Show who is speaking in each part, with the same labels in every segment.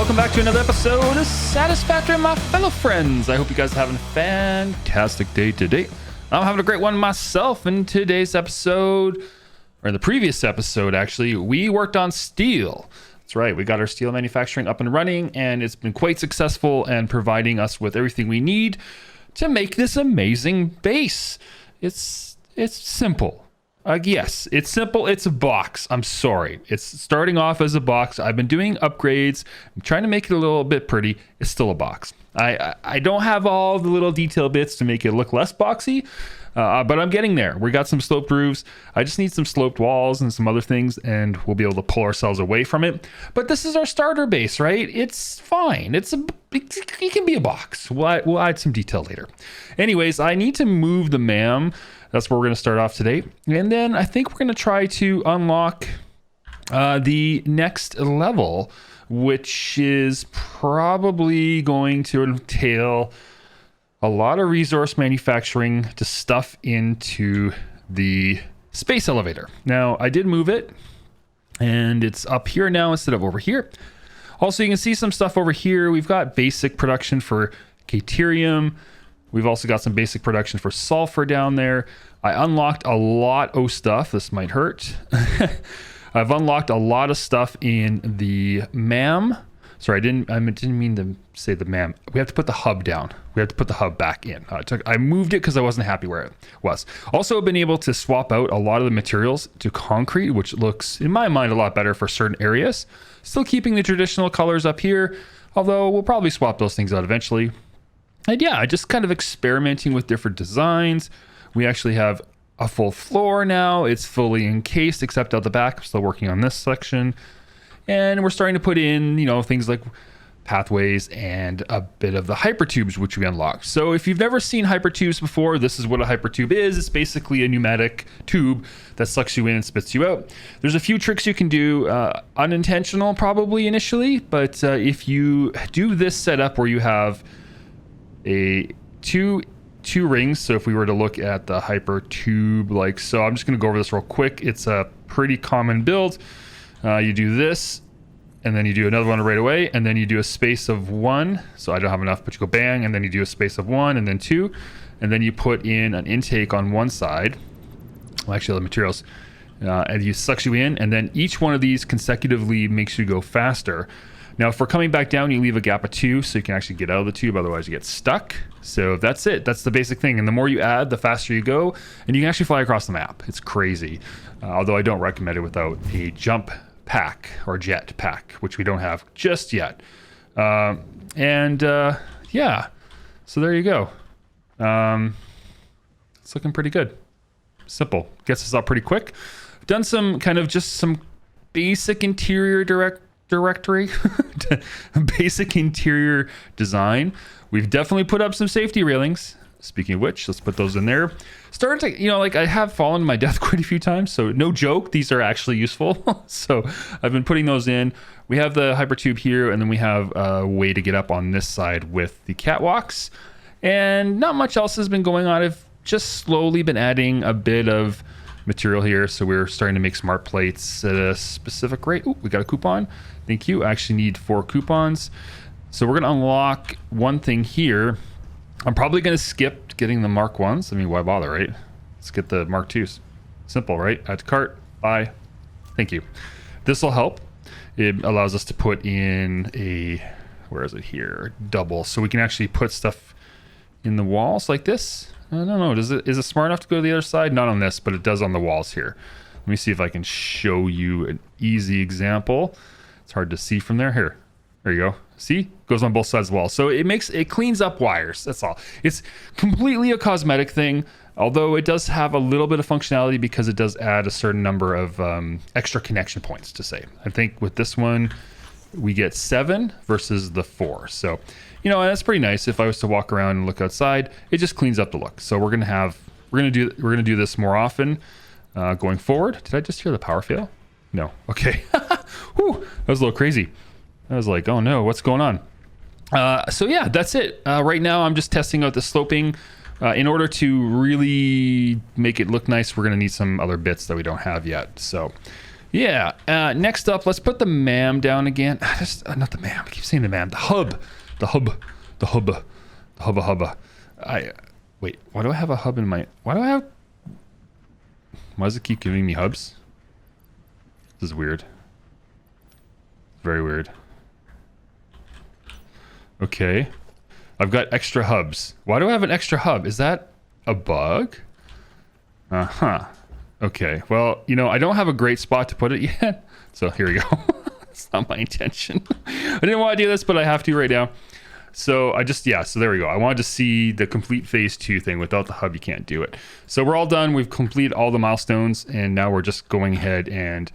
Speaker 1: Welcome back to another episode of Satisfactory, my fellow friends. I hope you guys are having a fantastic day today. I'm having a great one myself. In today's episode, or in the previous episode actually, we worked on steel. That's right, we got our steel manufacturing up and running, and it's been quite successful and providing us with everything we need to make this amazing base. It's simple. Yes, it's simple. It's a box. I'm sorry. It's starting off as a box. I've been doing upgrades. I'm trying to make it a little bit pretty. It's still a box. I don't have all the little detail bits to make it look less boxy, but I'm getting there. We got some sloped roofs. I just need some sloped walls and some other things, and we'll be able to pull ourselves away from it. But this is our starter base, right? It's fine. It can be a box. We'll add some detail later. Anyways, I need to move the MAM. That's where we're going to start off today. And then I think we're going to try to unlock the next level, which is probably going to entail a lot of resource manufacturing to stuff into the space elevator. Now, I did move it, and it's up here now instead of over here. Also, you can see some stuff over here. We've got basic production for Caterium. We've also got some basic production for sulfur down there. I unlocked a lot of stuff. This might hurt. I've unlocked a lot of stuff in the MAM. Sorry, I didn't mean to say the MAM. We have to put the hub down. We have to put the hub back in. I moved it because I wasn't happy where it was. Also, been able to swap out a lot of the materials to concrete, which looks, in my mind, a lot better for certain areas. Still keeping the traditional colors up here, although we'll probably swap those things out eventually. And yeah, just kind of experimenting with different designs. We actually have a full floor now. It's fully encased except out the back. I'm still working on this section. And we're starting to put in, things like pathways and a bit of the hypertubes, which we unlocked. So if you've never seen hypertubes before, this is what a hypertube is. It's basically a pneumatic tube that sucks you in and spits you out. There's a few tricks you can do, unintentional probably initially, but if you do this setup where you have two rings, so if we were to look at the hyper tube like so, I'm just going to go over this real quick. It's a pretty common build. You do this, and then you do another one right away, and then you do a space of 1. So I don't have enough, but you go bang, and then you do a space of 1, and then 2, and then you put in an intake on one side. Well, actually, the materials, and you sucks you in, and then each one of these consecutively makes you go faster. Now, if we're coming back down, you leave a gap of 2 so you can actually get out of the tube, otherwise you get stuck. So that's it. That's the basic thing. And the more you add, the faster you go, and you can actually fly across the map. It's crazy. Although I don't recommend it without a jump pack or jet pack, which we don't have just yet. Yeah, so there you go. It's looking pretty good. Simple. Gets us up pretty quick. Done some basic interior directory, basic interior design. We've definitely put up some safety railings. Speaking of which, let's put those in there. Starting to, I have fallen to my death quite a few times, so no joke, these are actually useful. So I've been putting those in. We have the hypertube here, and then we have a way to get up on this side with the catwalks. And not much else has been going on. I've just slowly been adding a bit of material here, so we're starting to make smart plates at a specific rate. Ooh, we got a coupon. Thank you. I actually need 4 coupons. So we're going to unlock one thing here. I'm probably going to skip getting the Mark 1s. I mean, why bother, right? Let's get the Mark 2s. Simple, right? Add to cart. Buy. Thank you. This will help. It allows us to put in where is it here? Double. So we can actually put stuff in the walls like this. I don't know. Is it smart enough to go to the other side? Not on this, but it does on the walls here. Let me see if I can show you an easy example. It's hard to see from there. Here. There you go. See? Goes on both sides of the wall. So it cleans up wires. That's all. It's completely a cosmetic thing, although it does have a little bit of functionality because it does add a certain number of extra connection points to say. I think with this one, we get 7 versus the 4. So, that's pretty nice. If I was to walk around and look outside, it just cleans up the look. So we're gonna do this more often going forward. Did I just hear the power fail? No. Okay. Whew, that was a little crazy. I was like, oh no, what's going on? So yeah, that's it. Right now, I'm just testing out the sloping. In order to really make it look nice, we're going to need some other bits that we don't have yet. So Yeah. Next up, let's put the MAM down again. Not the MAM. I keep saying the MAM. The hub. Wait. Why do I have a hub in my? Why does it keep giving me hubs? This is weird. Very weird. Okay. I've got extra hubs. Why do I have an extra hub? Is that a bug? Uh-huh. Okay. Well, you know, I don't have a great spot to put it yet. So here we go. It's not my intention. I didn't want to do this, but I have to right now. So so there we go. I wanted to see the complete phase 2 thing. Without the hub, you can't do it. So we're all done. We've completed all the milestones, and now we're just going ahead and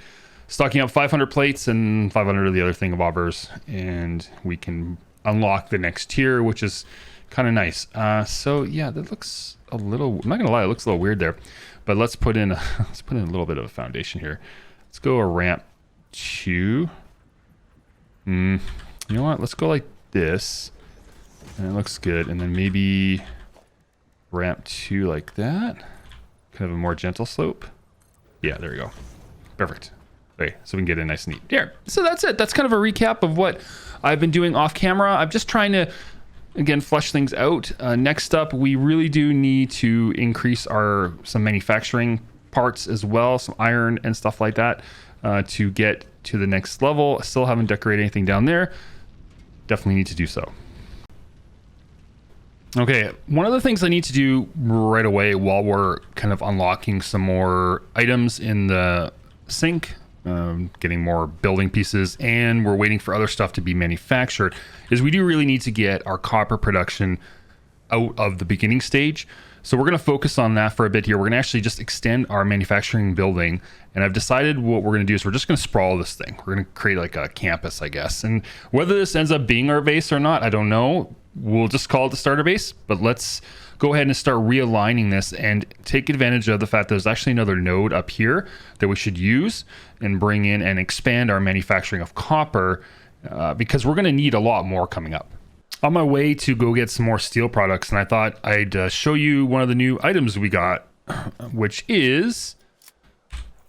Speaker 1: stocking up 500 plates and 500 of the other thingambobbers, and we can unlock the next tier, which is kind of nice. So yeah, that looks a little, I'm not gonna lie, it looks a little weird there, but let's put in a little bit of a foundation here. Let's go a ramp 2. You know what? Let's go like this, and it looks good. And then maybe ramp 2 like that, kind of a more gentle slope. Yeah, there we go. Perfect. Okay, so we can get in nice and neat. Here, so that's it. That's kind of a recap of what I've been doing off camera. I'm just trying to, again, flesh things out. Next up, we really do need to increase some manufacturing parts as well, some iron and stuff like that, to get to the next level. I still haven't decorated anything down there. Definitely need to do so. Okay, one of the things I need to do right away while we're kind of unlocking some more items in the sink, getting more building pieces, and we're waiting for other stuff to be manufactured, is we do really need to get our copper production out of the beginning stage. So we're going to focus on that for a bit here. We're going to actually just extend our manufacturing building, and I've decided what we're going to do is we're just going to sprawl this thing. We're going to create like a campus, I guess. And whether this ends up being our base or not, I don't know. We'll just call it the starter base, but let's go ahead and start realigning this and take advantage of the fact that there's actually another node up here that we should use and bring in and expand our manufacturing of copper, because we're going to need a lot more coming up. On my way to go get some more steel products, and I thought I'd show you one of the new items we got, which is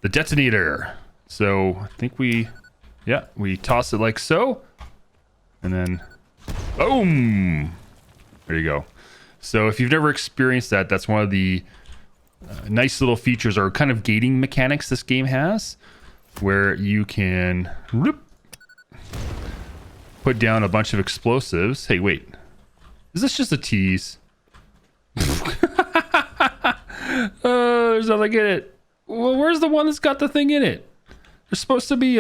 Speaker 1: the detonator. So I think we toss it like so, and then boom, there you go. So if you've never experienced that, that's one of the nice little features or kind of gating mechanics this game has, where you can put down a bunch of explosives. Hey, wait, is this just a tease? There's nothing in it. Well, where's the one that's got the thing in it? There's supposed to be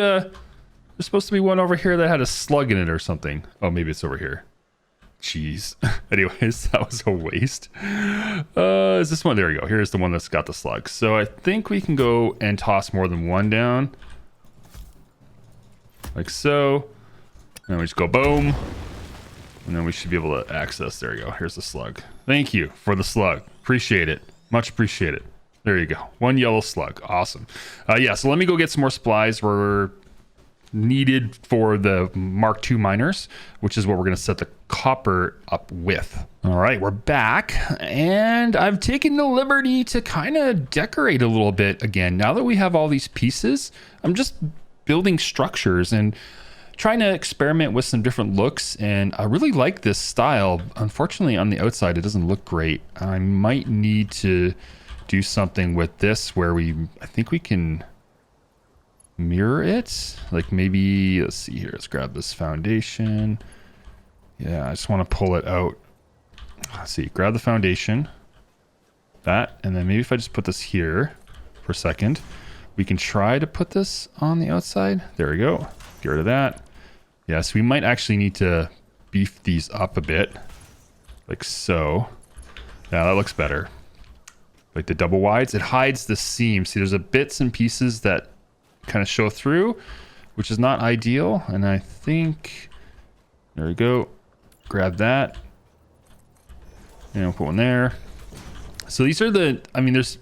Speaker 1: one over here that had a slug in it or something. Oh, maybe it's over here. Jeez. Anyways, that was a waste. Is this one? There we go. Here's the one that's got the slug. So I think we can go and toss more than one down, like so. And then we just go boom, and then we should be able to access. There you go. Here's the slug. Thank you for the slug. Appreciate it. Much appreciated. There you go. One yellow slug. Awesome. Yeah, so let me go get some more supplies. We're needed for the Mark II miners, which is what we're going to set the copper up with. All right, we're back, and I've taken the liberty to kind of decorate a little bit again. Now that we have all these pieces, I'm just building structures and trying to experiment with some different looks, and I really like this style. Unfortunately, on the outside, it doesn't look great. I might need to do something with this where I think we can mirror it, like maybe, let's see here, let's grab this foundation. Yeah, I just want to pull it out. Let's see, grab the foundation, that, and then maybe if I just put this here for a second, we can try to put this on the outside. There we go. Get rid of that. Yeah, so we might actually need to beef these up a bit, like so. Yeah, that looks better. Like the double wides, it hides the seam. See, there's a bits and pieces that kind of show through, which is not ideal. And I think, there we go, grab that, and we'll put one there. So these are there's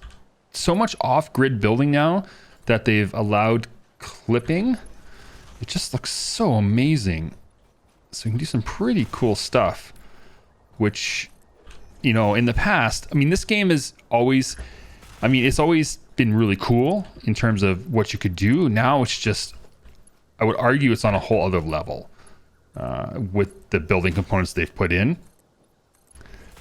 Speaker 1: so much off-grid building now that they've allowed clipping. It just looks so amazing. So you can do some pretty cool stuff, which, you know, in the past, this game is always, it's always been really cool in terms of what you could do. Now it's just, I would argue it's on a whole other level with the building components they've put in.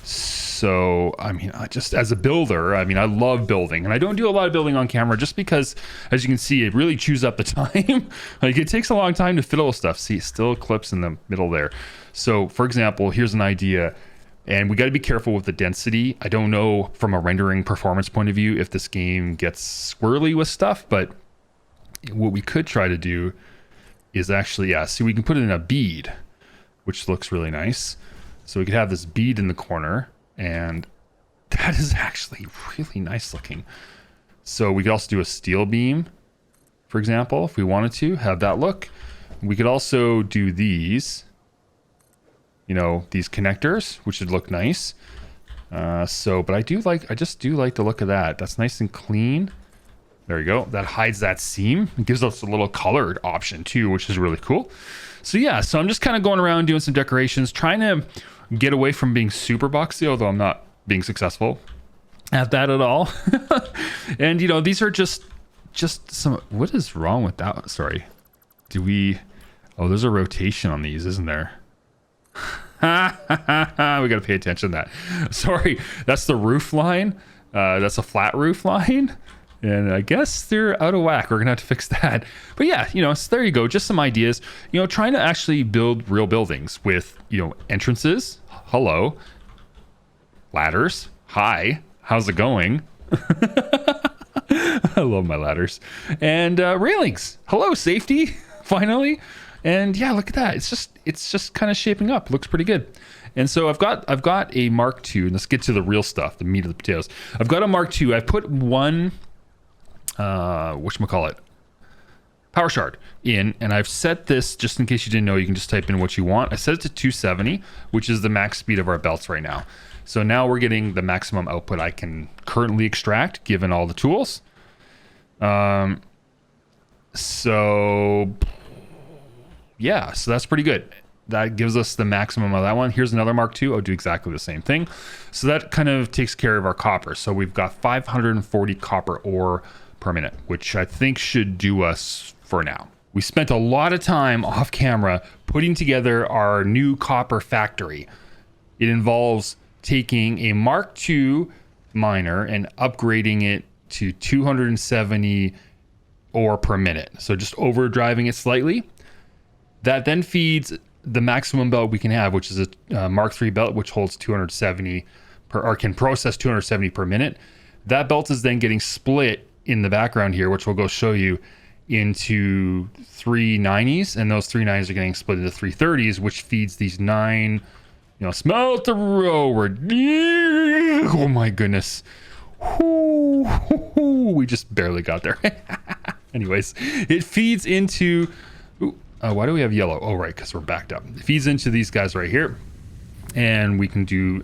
Speaker 1: So, I mean, just as a builder, I mean, I love building, and I don't do a lot of building on camera just because, as you can see, it really chews up the time. Like, it takes a long time to fiddle with stuff. See, it still clips in the middle there. So, for example, here's an idea, and we got to be careful with the density. I don't know from a rendering performance point of view if this game gets squirrely with stuff, but what we could try to do is actually, see, we can put it in a bead, which looks really nice. So we could have this bead in the corner, and that is actually really nice looking. So we could also do a steel beam, for example, if we wanted to have that look. We could also do these, you know, these connectors, which would look nice. But I just do like the look of that. That's nice and clean. There you go. That hides that seam. It gives us a little colored option too, which is really cool. So yeah, so I'm just kind of going around doing some decorations, trying to get away from being super boxy, although I'm not being successful at that at all. And you know, these are just some, what is wrong with that? Sorry. Oh, there's a rotation on these, isn't there? We got to pay attention to that. Sorry, that's the roof line. That's a flat roof line. And I guess they're out of whack. We're going to have to fix that. But yeah, you know, so there you go. Just some ideas, you know, trying to actually build real buildings with, you know, entrances. Hello. Ladders. Hi. How's it going? I love my ladders. And railings. Hello, safety. Finally. And yeah, look at that. It's just kind of shaping up. It looks pretty good. And so I've got a Mark II, and let's get to the real stuff, the meat of the potatoes. I've got a Mark II. I've put one whatchamacallit, power shard in, and I've set this, just in case you didn't know, you can just type in what you want. I set it to 270, which is the max speed of our belts right now. So now we're getting the maximum output I can currently extract given all the tools. So yeah, so that's pretty good. That gives us the maximum of that one. Here's another Mark II. I'll do exactly the same thing. So that kind of takes care of our copper. So we've got 540 copper ore per minute, which I think should do us for now. We spent a lot of time off camera putting together our new copper factory. It involves taking a Mark II miner and upgrading it to 270 ore per minute. So just overdriving it slightly. That then feeds the maximum belt we can have, which is a Mark III belt, which holds 270 or can process 270 per minute. That belt is then getting split in the background here, which we'll go show you, into 390s, and those 390s are getting split into 330s, which feeds these 9, you know, smelt the road. Oh my goodness. We just barely got there. Anyways, it feeds into, why do we have yellow? Oh, right, because we're backed up. It feeds into these guys right here, and we can do,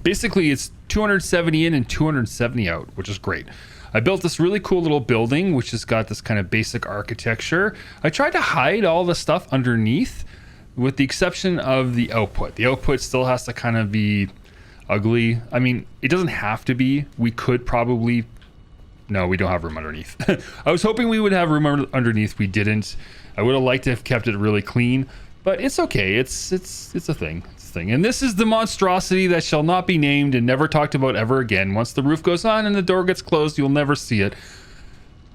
Speaker 1: basically it's 270 in and 270 out, which is great. I built this really cool little building, which has got this kind of basic architecture. I tried to hide all the stuff underneath, with the exception of the output. The output still has to kind of be ugly. I mean, it doesn't have to be. We could probably, no, we don't have room underneath. I was hoping we would have room underneath. We didn't. I would have liked to have kept it really clean, but it's okay. It's a thing. It's a thing. And this is the monstrosity that shall not be named and never talked about ever again. Once the roof goes on and the door gets closed, you'll never see it.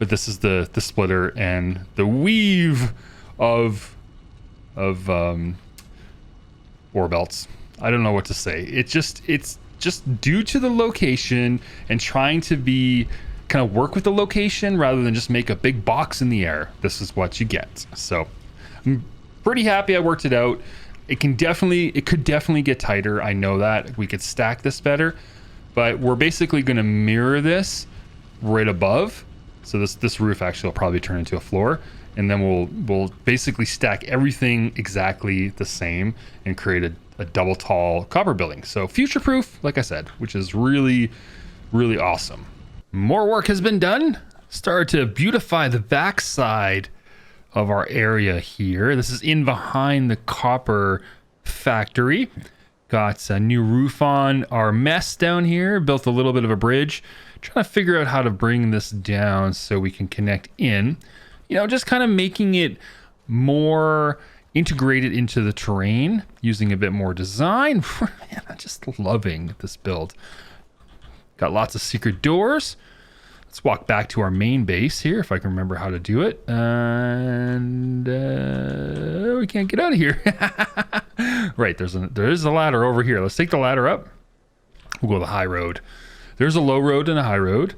Speaker 1: But this is the splitter and the weave of ore belts. I don't know what to say. It's just due to the location and trying to be kind of work with the location rather than just make a big box in the air. This is what you get. So I'm pretty happy I worked it out. It could definitely get tighter. I know that we could stack this better, but we're basically going to mirror this right above. So this roof actually will probably turn into a floor, and then we'll basically stack everything exactly the same and create a double tall copper building. So future proof, like I said, which is really, really awesome. More work has been done. Started to beautify the backside of our area here. This is in behind the copper factory. Got a new roof on our mess down here. Built a little bit of a bridge. Trying to figure out how to bring this down so we can connect in. You know, just kind of making it more integrated into the terrain, using a bit more design. Man, I'm just loving this build. Got lots of secret doors. Let's walk back to our main base here, if I can remember how to do it. And we can't get out of here. Right, there is a ladder over here. Let's take the ladder up. We'll go the high road. There's a low road and a high road.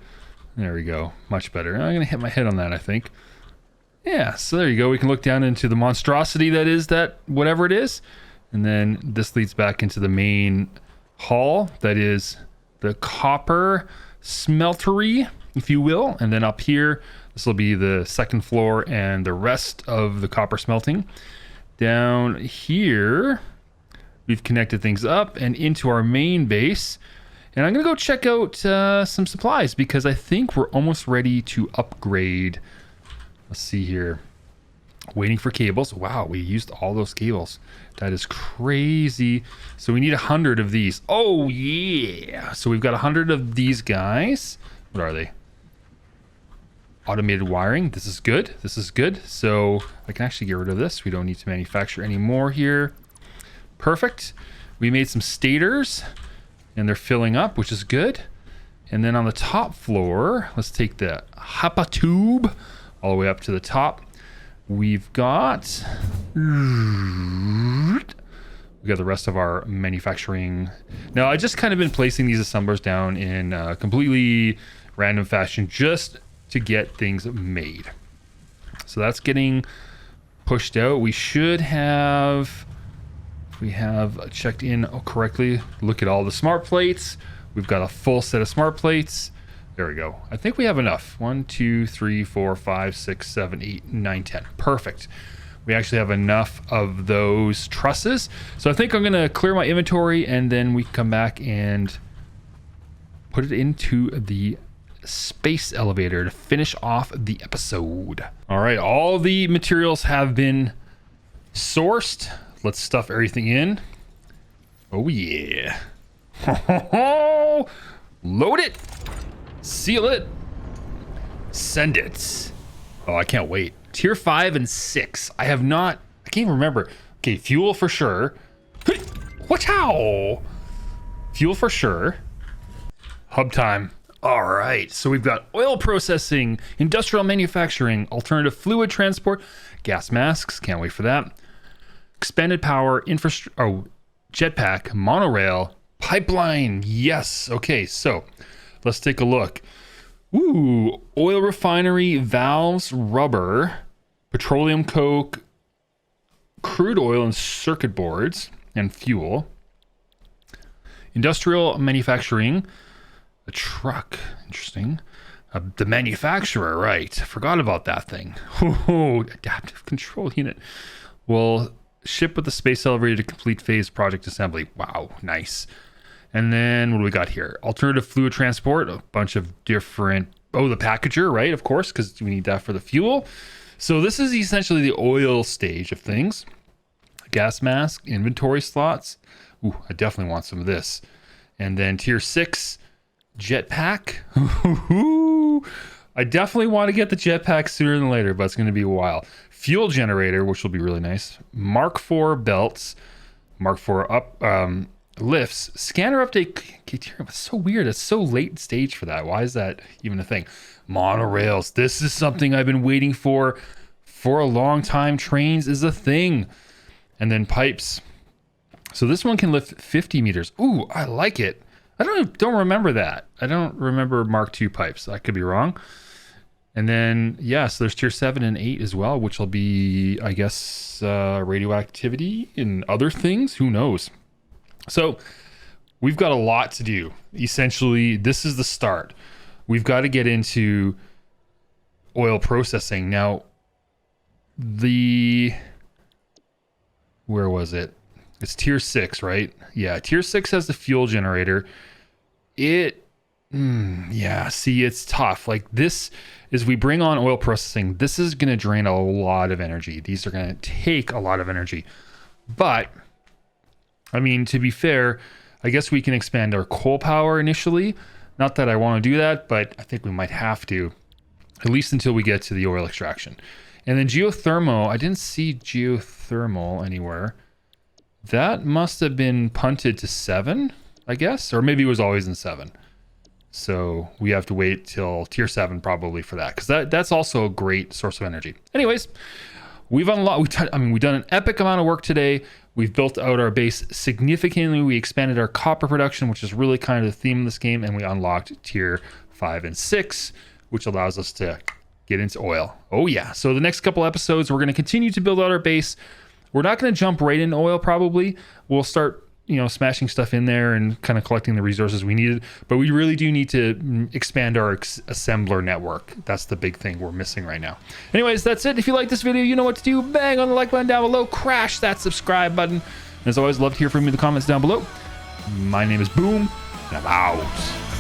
Speaker 1: There we go. Much better. I'm gonna hit my head on that, I think. Yeah, so there you go. We can look down into the monstrosity that is that whatever it is. And then this leads back into the main hall. That is the copper smeltery, if you will. And then up here, this will be the second floor and the rest of the copper smelting. Down here, we've connected things up and into our main base. And I'm gonna go check out some supplies because I think we're almost ready to upgrade. Let's see here. Waiting for cables. Wow, we used all those cables. That is crazy. So we need 100 of these. Oh yeah. So we've got 100 of these guys. What are they? Automated wiring. This is good. This is good. So I can actually get rid of this. We don't need to manufacture any more here. Perfect. We made some stators and they're filling up, which is good. And then on the top floor, let's take the HAPA tube all the way up to the top. We've got the rest of our manufacturing. Now, I just kind of been placing these assemblers down in completely random fashion just to get things made. So that's getting pushed out. We should have, if we have checked in correctly, look at all the smart plates. We've got a full set of smart plates. There we go. I think we have enough. 1, 2, 3, 4, 5, 6, 7, 8, 9, 10. Perfect. We actually have enough of those trusses. So I think I'm going to clear my inventory and then we can come back and put it into the space elevator to finish off the episode. All right. All the materials have been sourced. Let's stuff everything in. Oh, yeah. Load it. Seal it. Send it. Oh, I can't wait. Tier 5 and 6. I can't even remember. Okay, fuel for sure. Watch out. Fuel for sure. Hub time. All right. So we've got oil processing, industrial manufacturing, alternative fluid transport, gas masks. Can't wait for that. Expanded power, jetpack, monorail, pipeline. Yes. Okay, so let's take a look. Ooh, oil refinery, valves, rubber, petroleum coke, crude oil and circuit boards and fuel. Industrial manufacturing, a truck, interesting. The manufacturer, right. Forgot about that thing. Oh, adaptive control unit. Will ship with the space elevator to complete phase project assembly. Wow, nice. And then what do we got here? Alternative fluid transport, a bunch of different, the packager, right? Of course, because we need that for the fuel. So this is essentially the oil stage of things. Gas mask, inventory slots. Ooh, I definitely want some of this. And then tier 6, jetpack. I definitely want to get the jetpack sooner than later, but it's going to be a while. Fuel generator, which will be really nice. Mark 4 belts. Mark 4 lifts. Scanner update. It's so weird. It's so late stage for that. Why is that even a thing? Monorails. This is something I've been waiting for a long time. Trains is a thing. And then pipes. So this one can lift 50 meters. Ooh, I like it. I don't remember that. I don't remember Mark II pipes. I could be wrong. And then, so there's tier 7 and 8 as well, which will be, I guess, radioactivity and other things. Who knows? So we've got a lot to do. Essentially, this is the start. We've got to get into oil processing. Now, where was it? It's tier 6, right? Yeah, tier 6 has the fuel generator. See, it's tough. Like this is, we bring on oil processing. This is going to drain a lot of energy. These are going to take a lot of energy. But I mean, to be fair, I guess we can expand our coal power initially. Not that I want to do that, but I think we might have to, at least until we get to the oil extraction. And then geothermal, I didn't see geothermal anywhere. That must have been punted to 7, I guess, or maybe it was always in 7. So we have to wait till tier 7 probably for that, because that's also a great source of energy. Anyways, we've unlocked, we've done an epic amount of work today. We've built out our base significantly. We expanded our copper production, which is really kind of the theme of this game, and we unlocked tier 5 and 6, which allows us to get into oil. Oh yeah. So the next couple episodes, we're going to continue to build out our base. We're not going to jump right into oil probably. We'll start, smashing stuff in there and kind of collecting the resources we needed. But we really do need to expand our assembler network. That's the big thing we're missing right now. Anyways, that's it. If you like this video, you know what to do. Bang on the like button down below. Crash that subscribe button. And as always, love to hear from you in the comments down below. My name is Boom, and I'm out.